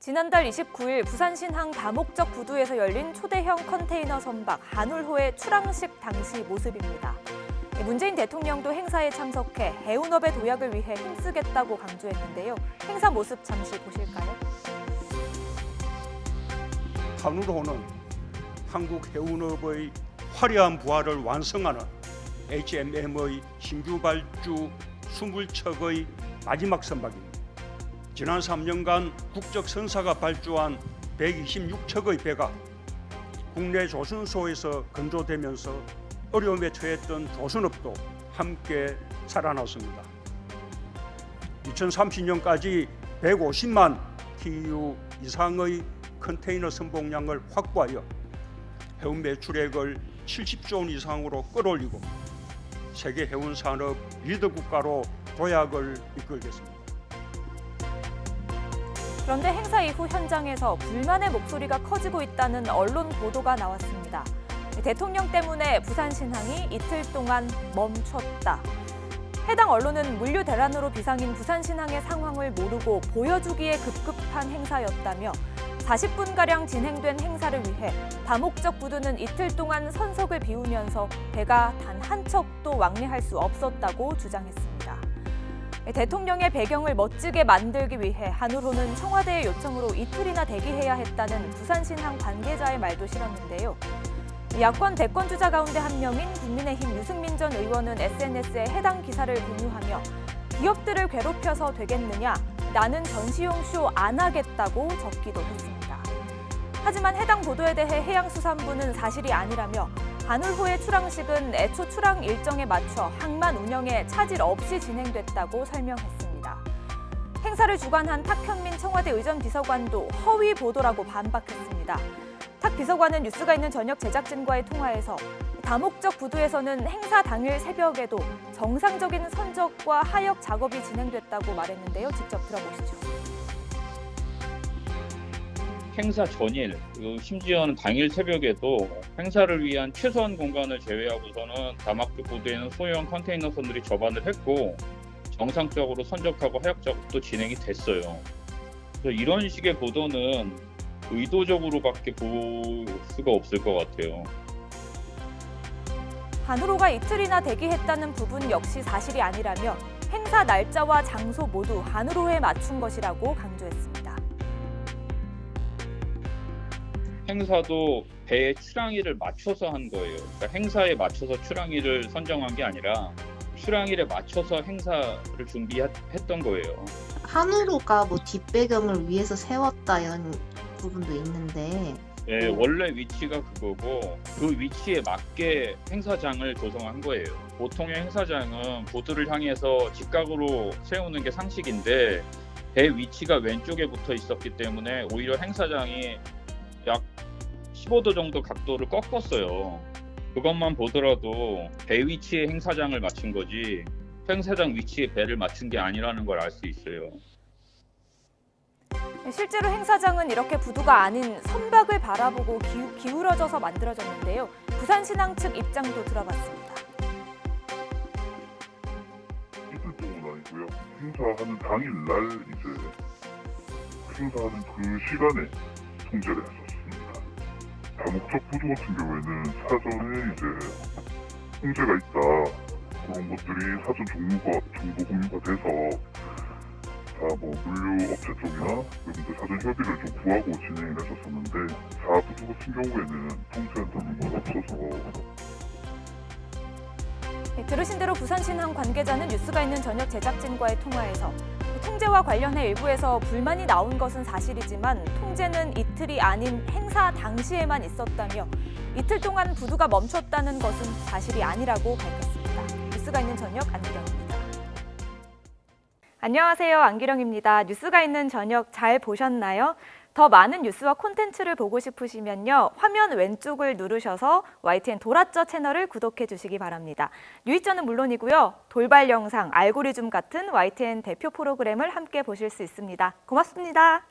지난달 29일 부산 신항 다목적 부두에서 열린 초대형 컨테이너 선박 한울호의 출항식 당시 모습입니다. 문재인 대통령도 행사에 참석해 해운업의 도약을 위해 힘쓰겠다고 강조했는데요. 행사 모습 잠시 보실까요? 한울호는 한국 해운업의 화려한 부활을 완성하는 HMM의 신규 발주 20척의 마지막 선박입니다. 지난 3년간 국적 선사가 발주한 126척의 배가 국내 조선소에서 건조되면서 어려움에 처했던 조선업도 함께 살아났습니다. 2030년까지 150만 TEU 이상의 컨테이너 선봉량을 확보하여 해운 매출액을 70조 원 이상으로 끌어올리고 세계 해운 산업 리더 국가로 도약을 이끌겠습니다. 그런데 행사 이후 현장에서 불만의 목소리가 커지고 있다는 언론 보도가 나왔습니다. 대통령 때문에 부산 신항이 이틀 동안 멈췄다. 해당 언론은 물류 대란으로 비상인 부산 신항의 상황을 모르고 보여주기에 급급한 행사였다며 40분가량 진행된 행사를 위해 다목적 부두는 이틀 동안 선석을 비우면서 배가 단 한 척도 왕래할 수 없었다고 주장했습니다. 대통령의 배경을 멋지게 만들기 위해 한울호는 청와대의 요청으로 이틀이나 대기해야 했다는 부산신항 관계자의 말도 실었는데요. 야권 대권주자 가운데 한 명인 국민의힘 유승민 전 의원은 SNS에 해당 기사를 공유하며 기업들을 괴롭혀서 되겠느냐, 나는 전시용 쇼 안 하겠다고 적기도 했습니다. 하지만 해당 보도에 대해 해양수산부는 사실이 아니라며 한울호의 출항식은 애초 출항 일정에 맞춰 항만 운영에 차질 없이 진행됐다고 설명했습니다. 행사를 주관한 탁현민 청와대 의전비서관도 허위 보도라고 반박했습니다. 탁 비서관은 뉴스가 있는 저녁 제작진과의 통화에서 다목적 부두에서는 행사 당일 새벽에도 정상적인 선적과 하역 작업이 진행됐다고 말했는데요. 직접 들어보시죠. 행사 전일, 심지어는 당일 새벽에도 행사를 위한 최소한 공간을 제외하고서는 다목적 부두에는 소형 컨테이너선들이 접안을 했고 정상적으로 선적하고 하역 작업도 진행이 됐어요. 그래서 이런 식의 보도는 의도적으로밖에 볼 수가 없을 것 같아요. 한울호가 이틀이나 대기했다는 부분 역시 사실이 아니라며 행사 날짜와 장소 모두 한울호에 맞춘 것이라고 강조했습니다. 행사도 배의 출항일을 맞춰서 한 거예요. 그러니까 행사에 맞춰서 출항일을 선정한 게 아니라 출항일에 맞춰서 행사를 준비했던 거예요. 한울호가 뭐 뒷배경을 위해서 세웠다 이런 부분도 있는데 네, 원래 위치가 그거고 그 위치에 맞게 행사장을 조성한 거예요. 보통의 행사장은 보드를 향해서 직각으로 세우는 게 상식인데 배 위치가 왼쪽에 붙어 있었기 때문에 오히려 행사장이 약 15도 정도 각도를 꺾었어요. 그것만 보더라도 배 위치에 행사장을 맞춘 거지 행사장 위치에 배를 맞춘 게 아니라는 걸 알 수 있어요. 실제로 행사장은 이렇게 부두가 아닌 선박을 바라보고 기울어져서 만들어졌는데요. 부산신항 측 입장도 들어봤습니다. 이틀 동안 아니고요. 행사하는 당일날 이제 행사하는 그 시간에 통제를 했었습니다. 다목적 부두 같은 경우에는 사전에 이제 통제가 있다 그런 것들이 사전 정보 공유가 돼서 뭐 물류업체 쪽이나 여러분들 사전 협의를 좀 구하고 진행을 했었었는데 4부두 같은 경우에는 통제한다는 건 없어서. 들으신 대로 부산신항 관계자는 뉴스가 있는 저녁 제작진과의 통화에서 통제와 관련해 일부에서 불만이 나온 것은 사실이지만 통제는 이틀이 아닌 행사 당시에만 있었다며 이틀 동안 부두가 멈췄다는 것은 사실이 아니라고 밝혔습니다. 뉴스가 있는 저녁 안기령입니다. 안녕하세요. 안기령입니다. 뉴스가 있는 저녁 잘 보셨나요? 더 많은 뉴스와 콘텐츠를 보고 싶으시면요. 화면 왼쪽을 누르셔서 YTN 돌아쩌 채널을 구독해 주시기 바랍니다. 뉴이쩌는 물론이고요. 돌발 영상, 알고리즘 같은 YTN 대표 프로그램을 함께 보실 수 있습니다. 고맙습니다.